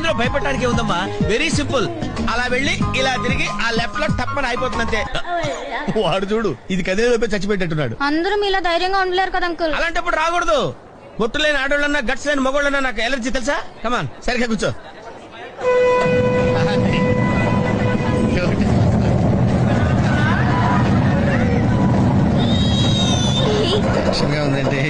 ఇందులో భయపడటానికి ఉందమ్మా, very simple. అలా వెళ్ళి ఇలా తిరిగి ఆ లెఫ్ట్ లో టప్పని అయిపోతుంది అంతే. వాడు చూడు, ఇది కదే చచ్చిపెట్టేట్టున్నాడు. అందరూ ఇలా ధైర్యంగా ఉండలేరు కదా అంకుల్. అలాంటప్పుడు రాకూడదు. బొట్టు లేని ఆడోళ్ళన్నా గట్స్ లేని మగోళ్ళన్నా నాకు ఎలర్జీ తెలుసా. కమాన్, సరిగ్గా కూర్చో. ఉందండి.